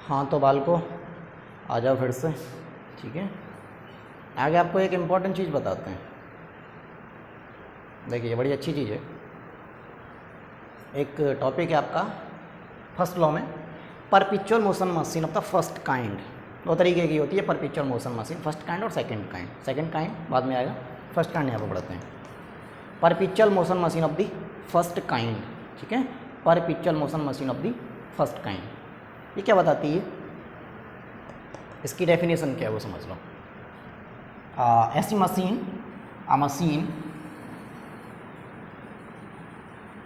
हाँ तो बालको आ जाओ फिर से, ठीक है। आगे आपको एक इम्पॉर्टेंट चीज़ बताते हैं। देखिए बड़ी अच्छी चीज़ है। एक टॉपिक है आपका फर्स्ट लॉ में, perpetual motion machine of the first kind. दो तरीके की होती है perpetual motion machine, first kind और सेकंड काइंड। सेकंड काइंड बाद में आएगा, फर्स्ट काइंड यहाँ पर पढ़ते हैं। Perpetual motion machine of the first kind, ठीक है। Perpetual motion machine of the first kind, ये क्या बताती है, इसकी डेफिनेशन क्या है वो समझ लो। ऐसी machine, a machine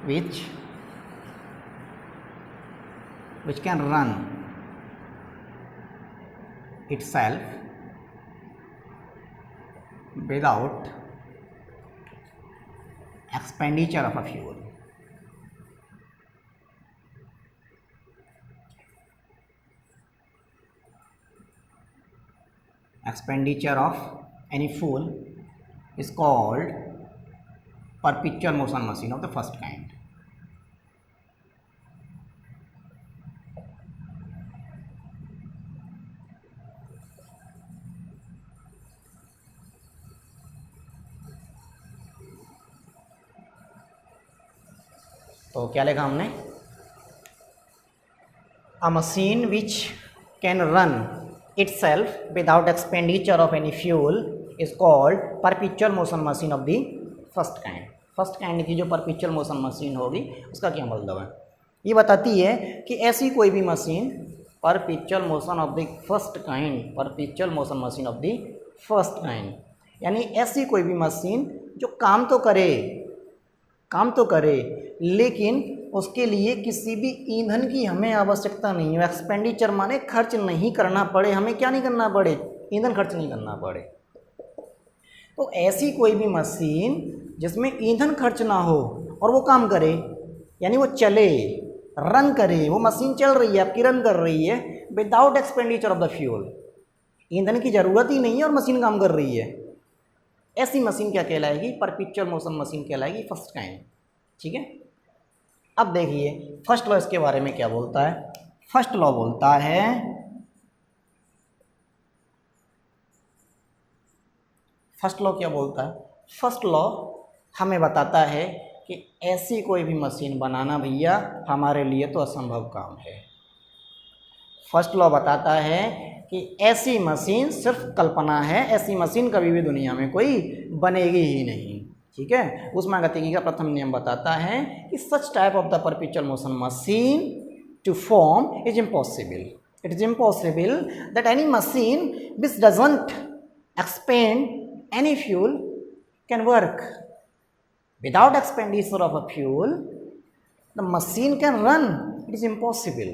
which can run itself without expenditure of a fuel. Expenditure of any fuel is called perpetual motion machine of the first kind. तो क्या लिखा हमने, a machine which can run itself without expenditure of any fuel is called perpetual motion machine of the first kind. First kind की जो perpetual motion machine होगी उसका क्या मतलब है, ये बताती है कि ऐसी कोई भी machine, perpetual motion of the first kind, perpetual motion machine of the first kind, यानी ऐसी कोई भी मशीन जो काम तो करे लेकिन उसके लिए किसी भी ईंधन की हमें आवश्यकता नहीं है। एक्सपेंडिचर माने खर्च नहीं करना पड़े, हमें क्या नहीं करना पड़े, ईंधन खर्च नहीं करना पड़े। तो ऐसी कोई भी मशीन जिसमें ईंधन खर्च ना हो और वो काम करे, यानी वो चले, रन करे, वो मशीन चल रही है आपकी, रन कर रही है without expenditure of the fuel, ईंधन की ज़रूरत ही नहीं है और मशीन काम कर रही है, ऐसी मशीन क्या कहलाएगी, परपेचुअल मोशन मशीन कहलाएगी फर्स्ट काइंड, ठीक है। अब देखिए फर्स्ट लॉ इसके बारे में क्या बोलता है। फर्स्ट लॉ बोलता है फर्स्ट लॉ हमें बताता है कि ऐसी कोई भी मशीन बनाना भैया हमारे लिए तो असंभव काम है। फर्स्ट लॉ बताता है कि ऐसी मशीन सिर्फ कल्पना है, ऐसी मशीन कभी भी दुनिया में कोई बनेगी ही नहीं, ठीक है। ऊष्मागतिकी का प्रथम नियम बताता है कि such type of the perpetual motion machine to form is impossible. It is impossible that any machine which doesn't expend any fuel can work. Without expenditure of a fuel, the machine can run. It is impossible.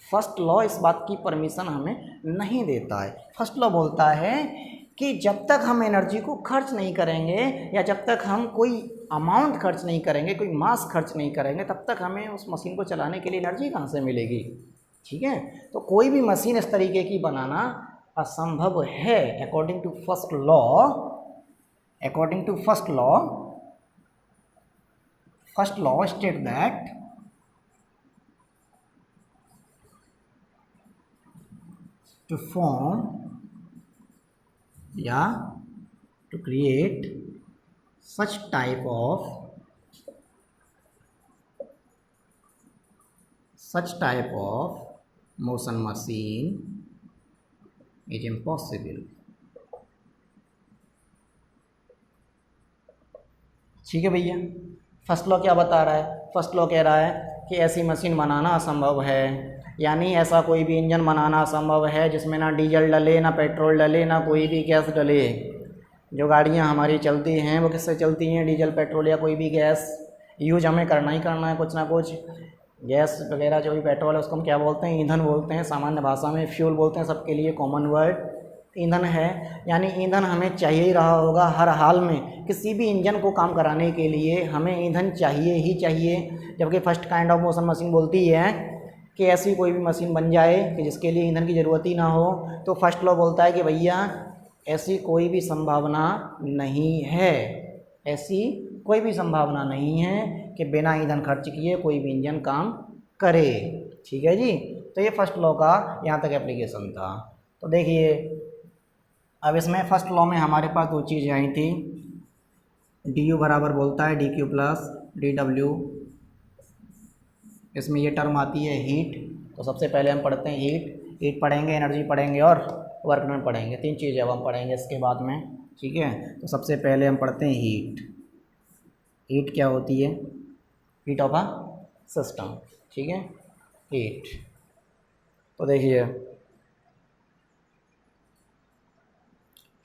First law इस बात की permission हमें नहीं देता है। First law बोलता है कि जब तक हम एनर्जी को खर्च नहीं करेंगे या जब तक हम कोई अमाउंट खर्च नहीं करेंगे, कोई मास खर्च नहीं करेंगे, तब तक हमें उस मशीन को चलाने के लिए एनर्जी कहाँ से मिलेगी, ठीक है। तो कोई भी मशीन इस तरीके की बनाना असंभव है। According to first law state that to form या to create such type of motion machine is impossible, ठीक है भैया। फर्स्ट लॉ क्या बता रहा है, फर्स्ट लॉ कह रहा है कि ऐसी मशीन बनाना असंभव है, यानी ऐसा कोई भी इंजन बनाना असंभव है जिसमें ना डीजल डले, ना पेट्रोल डले, ना कोई भी गैस डले। जो गाड़ियां हमारी चलती हैं वो किससे चलती हैं, डीजल, पेट्रोल या कोई भी गैस यूज हमें करना ही करना है, कुछ ना कुछ। गैस वगैरह जो भी पेट्रोल है उसको हम क्या बोलते हैं, ईंधन बोलते हैं, सामान्य भाषा में फ्यूल बोलते हैं, सबके लिए कॉमन वर्ड ईंधन है। यानी ईंधन हमें चाहिए ही रहा होगा हर हाल में, किसी भी इंजन को काम कराने के लिए हमें ईंधन चाहिए ही चाहिए। जबकि first kind of motion machine बोलती है कि ऐसी कोई भी मशीन बन जाए कि जिसके लिए ईंधन की ज़रूरत ही ना हो, तो फर्स्ट लॉ बोलता है कि भैया ऐसी कोई भी संभावना नहीं है, ऐसी कोई भी संभावना नहीं है कि बिना ईंधन खर्च किए कोई भी इंजन काम करे, ठीक है जी। तो ये फर्स्ट लॉ का यहाँ तक एप्लीकेशन था। तो देखिए अब इसमें फर्स्ट लॉ में हमारे पास दो चीज़ें आई थी, डी यू बराबर बोलता है D Q plus D W, इसमें ये टर्म आती है हीट। तो सबसे पहले हम पढ़ते हैं हीट पढ़ेंगे, एनर्जी पढ़ेंगे और वर्क डन पढ़ेंगे, तीन चीज़ें अब हम पढ़ेंगे इसके बाद में, ठीक है। तो सबसे पहले हम पढ़ते हैं हीट क्या होती है, हीट ऑफ अ सिस्टम, ठीक है, हीट। तो देखिए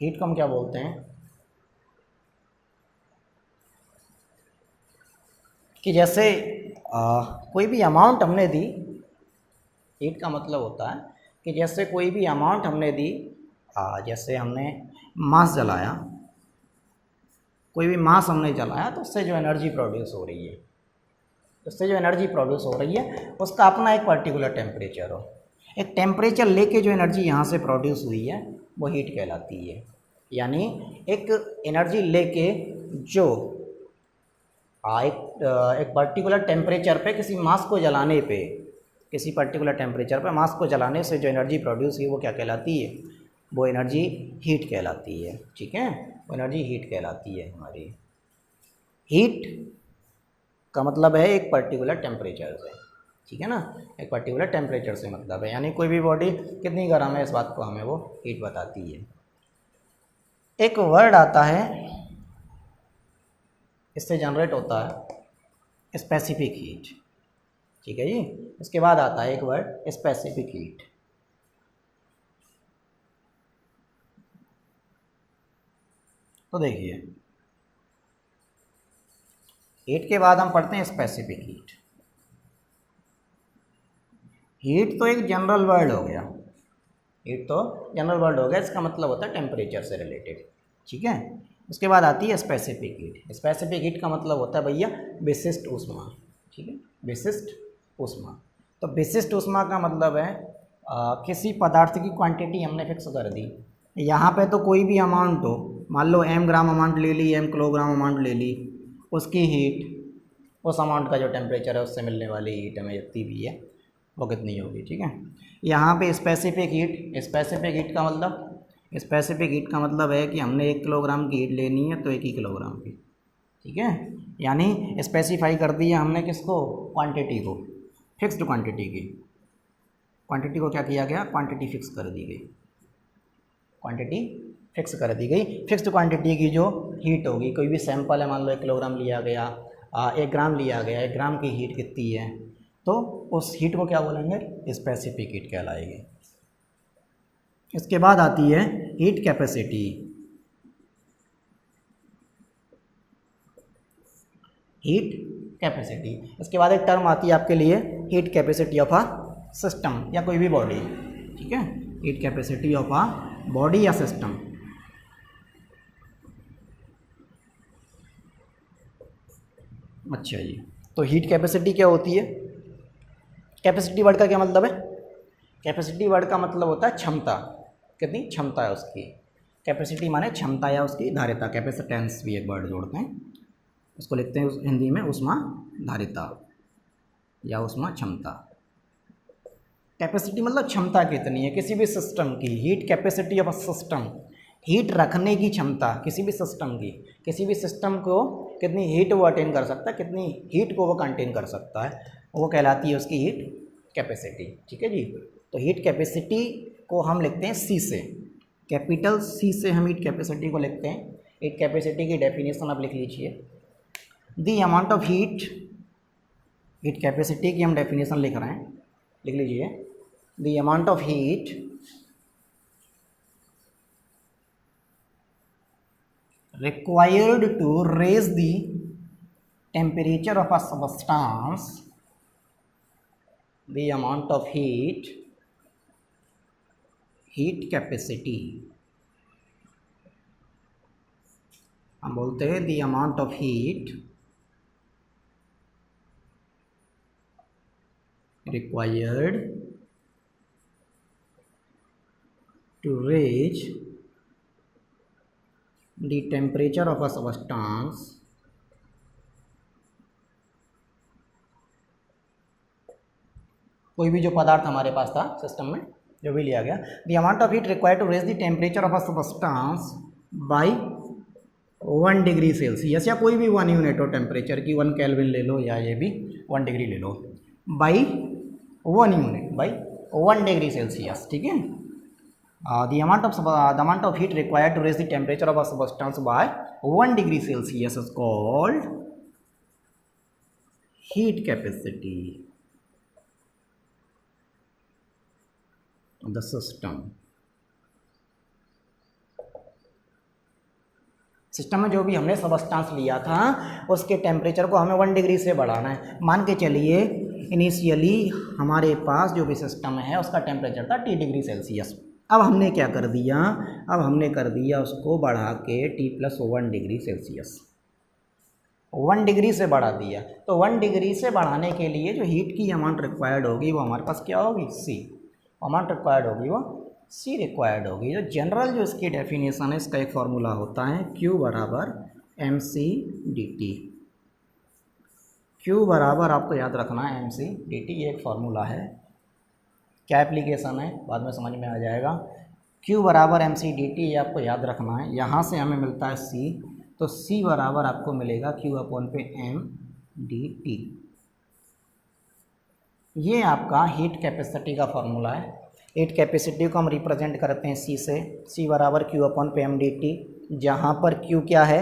हीट को हम क्या बोलते हैं कि जैसे कोई भी अमाउंट हमने दी, हीट का मतलब होता है कि जैसे कोई भी अमाउंट हमने दी, जैसे हमने मास जलाया, कोई भी मास हमने जलाया तो उससे जो एनर्जी प्रोड्यूस हो रही है, उससे जो एनर्जी प्रोड्यूस हो रही है उसका अपना एक पर्टिकुलर टेम्परेचर हो, एक टेम्परेचर लेके जो एनर्जी यहाँ से प्रोड्यूस हुई है वो हीट कहलाती है। यानी एक एनर्जी लेके जो एक पर्टिकुलर टेम्परेचर पे किसी मास को जलाने पे, किसी पर्टिकुलर टेम्परेचर पे मास को जलाने से जो एनर्जी प्रोड्यूस हुई वो क्या कहलाती है, वो एनर्जी हीट कहलाती है, ठीक है, वो एनर्जी हीट कहलाती है हमारी। हीट का मतलब है एक पर्टिकुलर टेम्परेचर से, ठीक है ना, एक पर्टिकुलर टेम्परेचर से मतलब है, यानी कोई भी बॉडी कितनी गर्म है इस बात को हमें वो हीट बताती है। एक वर्ड आता है, इससे जनरेट होता है स्पेसिफिक हीट, ठीक है जी। इसके बाद आता है एक वर्ड स्पेसिफिक हीट। तो देखिए हीट के बाद हम पढ़ते हैं स्पेसिफिक हीट। हीट तो एक जनरल वर्ड हो गया, हीट तो जनरल वर्ड हो गया, इसका मतलब होता है टेम्परेचर से रिलेटेड, ठीक है। उसके बाद आती है स्पेसिफिक हीट। स्पेसिफिक हीट का मतलब होता है भैया विशिष्ट ऊष्मा, ठीक है, विशिष्ट ऊष्मा। तो विशिष्ट ऊष्मा का मतलब है किसी पदार्थ की क्वांटिटी हमने फिक्स कर दी, यहाँ पे तो कोई भी अमाउंट हो, मान लो m ग्राम अमाउंट ले ली, m किलोग्राम अमाउंट ले ली, उसकी हीट, उस अमाउंट का जो टेम्परेचर है उससे मिलने वाली हीट हमें जितनी भी है वो कितनी होगी, ठीक है। यहाँ पे स्पेसिफिक हीट का मतलब है कि हमने 1 किलोग्राम की हीट लेनी है तो 1 ही किलोग्राम की, ठीक है। यानी स्पेसिफाई कर दिया हमने किसको, क्वांटिटी को, फिक्स्ड क्वांटिटी की, क्वांटिटी को क्या किया गया, क्वांटिटी फिक्स कर दी गई, क्वांटिटी फिक्स कर दी गई। फिक्स्ड क्वांटिटी की जो हीट होगी, कोई भी सैंपल है, मान लो 1 किलोग्राम लिया गया, 1 ग्राम लिया गया, 1 ग्राम की हीट कितनी है, तो उस हीट को क्या बोलेंगे, स्पेसिफिक हीट कहलाएगी। इसके बाद आती है हीट कैपेसिटी। हीट कैपेसिटी, इसके बाद एक टर्म आती है आपके लिए heat capacity of a system या कोई भी बॉडी, ठीक है, heat capacity of a body या सिस्टम। अच्छा जी, तो हीट कैपेसिटी क्या होती है, कैपेसिटी वर्ड का क्या मतलब है, कैपेसिटी वर्ड का मतलब होता है क्षमता, कितनी क्षमता है उसकी, कैपेसिटी माने क्षमता या उसकी धारिता, कैपेसिटेंस भी एक वर्ड जोड़ते हैं, उसको लिखते हैं हिंदी में उष्मा धारिता या उष्मा क्षमता। कैपेसिटी मतलब क्षमता कितनी है किसी भी सिस्टम की, heat capacity of a system, heat रखने की क्षमता किसी भी सिस्टम की, किसी भी सिस्टम को कितनी हीट वो अटेन कर सकता है, कितनी हीट को वो कंटेन कर सकता है, वो कहलाती है उसकी हीट कैपेसिटी, ठीक है जी। तो हीट कैपेसिटी को हम लिखते हैं सी से, कैपिटल सी से हम हीट कैपेसिटी को लिखते हैं। हीट कैपेसिटी की डेफिनेशन आप लिख लीजिए, the amount of heat, heat capacity की हम डेफिनेशन लिख रहे हैं, लिख लीजिए, the amount of heat required to raise the temperature of a substance, the amount of heat capacity, हम बोलते हैं the amount of heat required to raise the temperature of a substance कोई भी जो पदार्थ हमारे पास था सिस्टम में जो भी लिया गया, the amount of heat required to raise the temperature of a substance by 1 degree Celsius, या कोई भी 1 यूनिट हो टेम्परेचर की, 1 केल्विन ले लो या ये भी 1 डिग्री ले लो, by 1 unit by 1 degree Celsius, ठीक है। The amount of heat required to raise the temperature of a substance by 1 degree Celsius is called heat capacity of the system. System में जो भी हमने सबस्टांस लिया था उसके टेम्परेचर को हमें 1 डिग्री से बढ़ाना है। मान के चलिए इनिशियली हमारे पास जो भी सिस्टम है उसका टेम्परेचर था T डिग्री सेल्सियस। अब हमने क्या कर दिया, अब हमने कर दिया उसको बढ़ा के T+1 डिग्री सेल्सियस, 1 डिग्री से बढ़ा दिया। तो 1 डिग्री से बढ़ाने के लिए जो हीट की अमाउंट रिक्वायर्ड होगी वो हमारे पास क्या होगी, C अमाउंट रिक्वायर्ड होगी, वो C रिक्वायर्ड होगी। जो जनरल जो इसकी डेफिनेशन है, इसका एक फार्मूला होता है Q बराबर mc/dt। Q बराबर आपको याद रखना है mc/dt, ये एक फार्मूला है। क्या एप्लीकेशन है बाद में समझ में आ जाएगा। Q बराबर mc/dt ये आपको याद रखना है। यहाँ से हमें मिलता है C, तो C बराबर आपको मिलेगा Q/m/dt। ये आपका हीट कैपेसिटी का फार्मूला है। हीट कैपेसिटी को हम रिप्रेजेंट करते हैं C से। C बराबर Q/m/dt, जहाँ पर Q क्या है,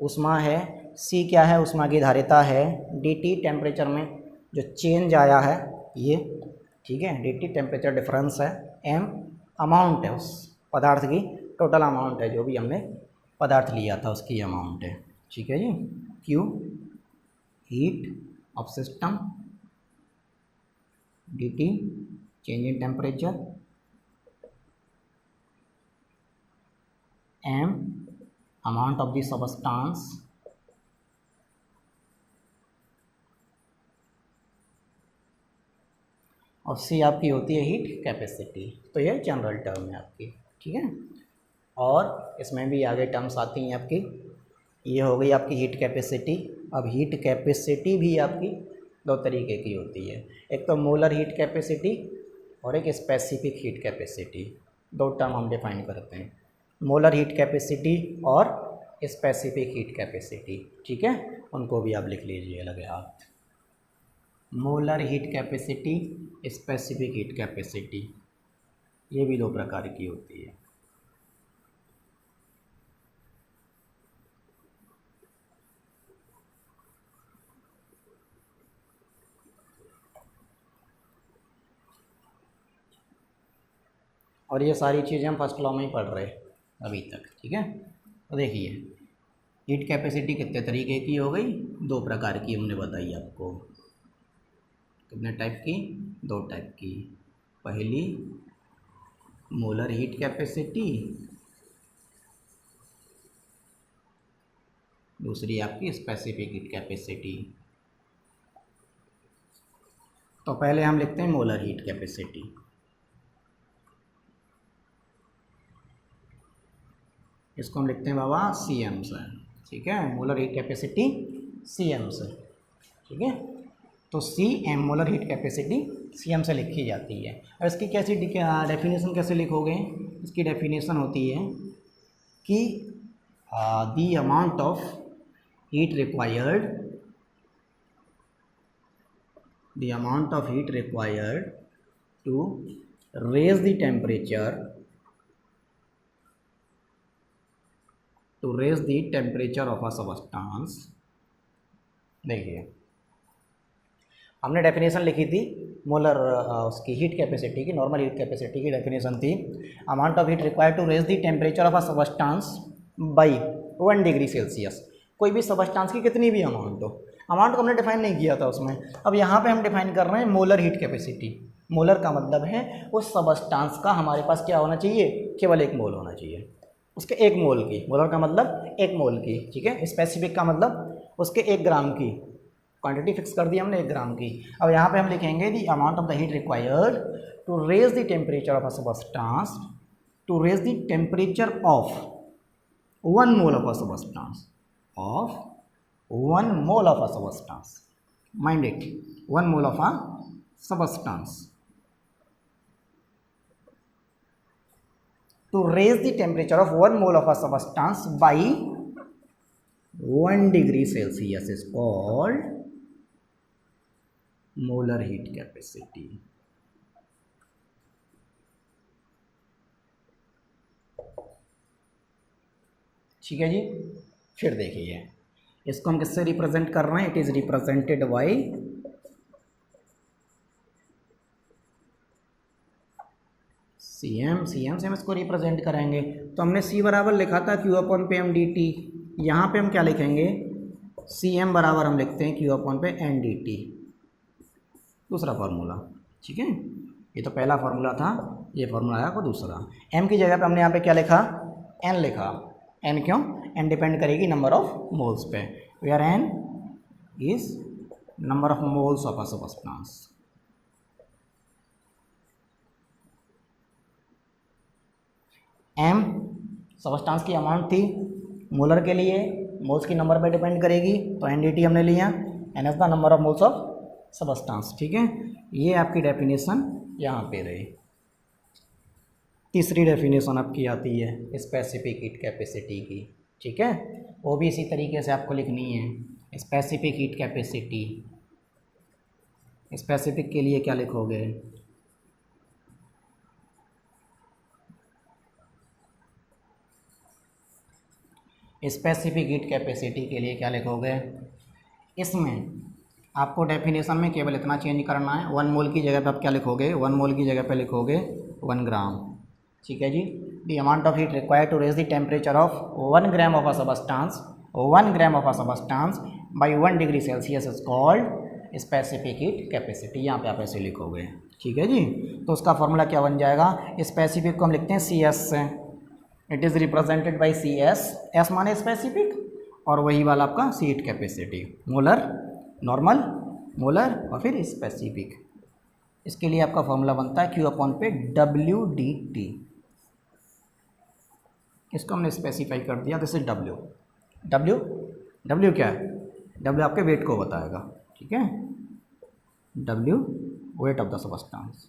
ऊष्मा है, C क्या है, ऊष्मा की धारिता है, dt टेम्परेचर में जो चेंज आया है ये, ठीक है, dt टेम्परेचर डिफरेंस है, m अमाउंट है उस पदार्थ की, टोटल अमाउंट है जो भी हमने पदार्थ लिया था उसकी अमाउंट है, ठीक है जी। Q heat of system, dt change in temperature, m amount of the substance, और C आपकी होती है हीट कैपेसिटी। तो ये जनरल टर्म है आपकी, ठीक है। और इसमें भी आगे टर्म्स आती हैं आपकी, ये हो गई आपकी हीट कैपेसिटी। अब हीट कैपेसिटी भी आपकी दो तरीके की होती है, एक तो मोलर हीट कैपेसिटी और एक स्पेसिफिक हीट कैपेसिटी। दो टर्म हम डिफाइन करते हैं, मोलर हीट कैपेसिटी और स्पेसिफिक हीट कैपेसिटी, ठीक है। उनको भी आप लिख लीजिए लगे हाथ। Molar heat capacity, specific heat capacity, ये भी दो प्रकार की होती है। और ये सारी चीज़ें हम फर्स्ट लॉ में ही पढ़ रहे हैं अभी तक, ठीक है। तो देखिए हीट कैपेसिटी कितने तरीके की हो गई, दो प्रकार की हमने बताई आपको। कितने टाइप की, दो टाइप की। पहली मोलर हीट कैपेसिटी, दूसरी आपकी स्पेसिफिक हीट कैपेसिटी। तो पहले हम लिखते हैं मोलर हीट कैपेसिटी। इसको हम लिखते हैं बाबा Cm से, ठीक है। मोलर हीट कैपेसिटी Cm से, ठीक है। तो Cm molar heat capacity Cm से लिखी जाती है। और इसकी कैसी डेफिनेशन कैसे लिखोगे, इसकी डेफिनेशन होती है कि the amount of heat required, the amount of heat required to raise the temperature, to raise the temperature of a substance। देखिए हमने डेफिनेशन लिखी थी मोलर उसकी हीट कैपेसिटी की, नॉर्मल हीट कैपेसिटी की डेफिनेशन थी amount of heat required to raise the temperature of a substance by 1 degree Celsius. कोई भी सबस्टांस की कितनी भी अमाउंट हो, अमाउंट को हमने डिफाइन नहीं किया था उसमें। अब यहाँ पे हम डिफाइन कर रहे हैं मोलर हीट कैपेसिटी। मोलर का मतलब है उस सबस्टांस का हमारे पास क्या होना चाहिए, केवल 1 मोल होना चाहिए, उसके 1 मोल की। मोलर का मतलब 1 मोल की, ठीक है। स्पेसिफिक का मतलब उसके 1 ग्राम की, क्वांटिटी फिक्स कर दी हमने 1 ग्राम की। अब यहाँ पे हम लिखेंगे the amount of the heat required to raise the temperature of a substance, to raise the temperature of 1 mole of a substance, of 1 mole of a substance, mind it, 1 mole of a substance to raise the temperature of 1 mole of a substance by 1 degree Celsius is called molar heat capacity. ठीक है जी। फिर देखिए इसको हम किससे represent कर रहे हैं, it is represented by CM से हम इसको रिप्रेजेंट करेंगे। तो हमने C बराबर लिखा था Q अपॉन पे एम डी टी, यहाँ पे हम क्या लिखेंगे, CM बराबर हम लिखते हैं Q अपॉन पे एन डी टी, दूसरा फार्मूला। ठीक है, ये तो पहला फार्मूला था, ये फार्मूला आया को दूसरा। M की जगह पे हमने यहाँ पे क्या लिखा, N लिखा। N क्यों, N डिपेंड करेगी नंबर ऑफ मोल्स पे, where N is number of moles of a substance. M substance की अमाउंट थी, मोलर के लिए मोल्स की नंबर पे डिपेंड करेगी, तो NDT हमने लिया, N is the number of moles of substance. ठीक है, ये आपकी डेफिनेशन यहाँ पे रही। तीसरी डेफिनेशन आपकी आती है स्पेसिफिक हीट कैपेसिटी की। ठीक है, वो भी इसी तरीके से आपको लिखनी है। स्पेसिफिक हीट कैपेसिटी, स्पेसिफिक के लिए क्या लिखोगे, स्पेसिफिक हीट कैपेसिटी के लिए क्या लिखोगे, इसमें आपको डेफिनेशन में केवल इतना चेंज करना है, 1 मोल की जगह पे आप क्या लिखोगे, 1 मोल की जगह पे लिखोगे 1 ग्राम। ठीक है जी, the amount of heat required to raise the temperature of 1 gram of a substance, 1 gram of a substance by 1 degree Celsius is called specific heat capacity. यहाँ पे आप ऐसे लिखोगे। ठीक है जी, तो उसका फॉर्मूला क्या बन जाएगा, स्पेसिफिक को हम लिखते हैं CS से, it is represented by CS, S माने स्पेसिफिक, और वही वाला आपका C heat capacity, molar, normal, molar और फिर स्पेसिफिक। इसके लिए आपका फॉर्मूला बनता है Q अपॉन पे WDT। इसको हमने स्पेसिफाई कर दिया, दिस इज W क्या है, W आपके वेट को बताएगा। ठीक है, W weight of the substance.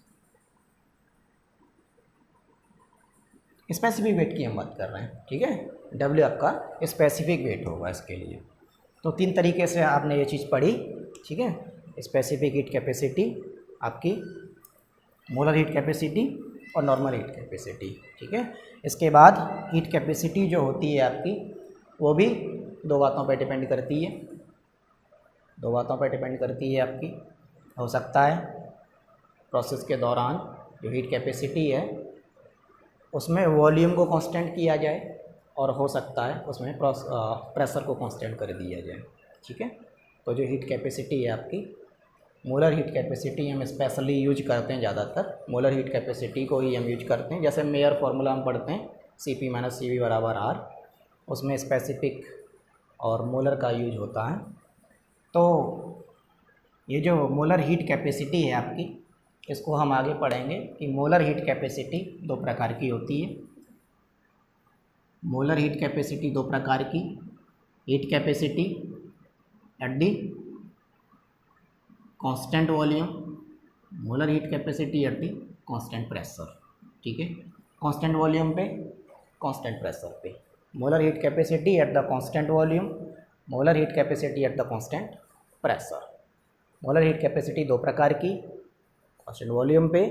Specific weight की हम बात कर रहे हैं। ठीक है, W आपका स्पेसिफिक वेट होगा इसके लिए। तो 3 तरीके से आपने ये चीज़ पढ़ी। ठीक है, स्पेसिफिक हीट कैपेसिटी आपकी, मोलर हीट कैपेसिटी और नॉर्मल हीट कैपेसिटी। ठीक है, इसके बाद हीट कैपेसिटी जो होती है आपकी, वो भी 2 बातों पर डिपेंड करती है, 2 बातों पर डिपेंड करती है आपकी। हो सकता है प्रोसेस के दौरान जो हीट कैपेसिटी है उसमें वॉल्यूम को कांस्टेंट किया जाए, और हो सकता है उसमें प्रेशर को कांस्टेंट कर दिया जाए। ठीक है, तो जो हीट कैपेसिटी है आपकी, मोलर हीट कैपेसिटी हम स्पेशली यूज करते हैं ज़्यादातर, मोलर हीट कैपेसिटी को ही हम यूज करते हैं। जैसे मेयर फार्मूला हम पढ़ते हैं CP - CV बराबर R, उसमें स्पेसिफिक और मोलर का यूज होता है। तो ये जो मोलर हीट कैपेसिटी है आपकी, इसको हम आगे पढ़ेंगे कि मोलर हीट कैपेसिटी 2 प्रकार की होती है। मोलर हीट कैपेसिटी 2 प्रकार की, heat capacity at the constant volume, molar heat capacity at the constant pressure. ठीक है, कांस्टेंट वॉल्यूम पे, कांस्टेंट प्रेशर पे। Molar heat capacity at the constant volume, molar heat capacity at the constant pressure. Molar heat capacity 2 प्रकार की, constant volume पे,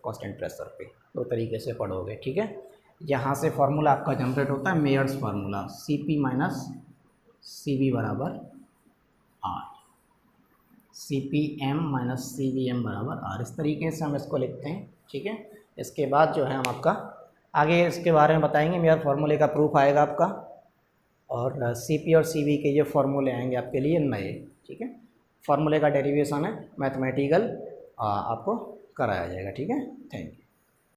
constant pressure पे, 2 तरीके से पढ़ोगे। ठीक है, यहाँ से फार्मूला आपका जनरेट होता है मेयर्स फार्मूला, CP - CV बराबर R, CPM - CVM बराबर R। इस तरीके से हम इसको लिखते हैं। ठीक है, इसके बाद जो है हम आपका आगे इसके बारे में बताएंगे, मेयर फार्मूले का प्रूफ आएगा आपका, और CP और CV के ये फार्मूले आएंगे आपके लिए नए। ठीक है, फार्मूले का डेरिवेशन है, मैथमेटिकल आपको कराया जाएगा। ठीक है, थैंक यू।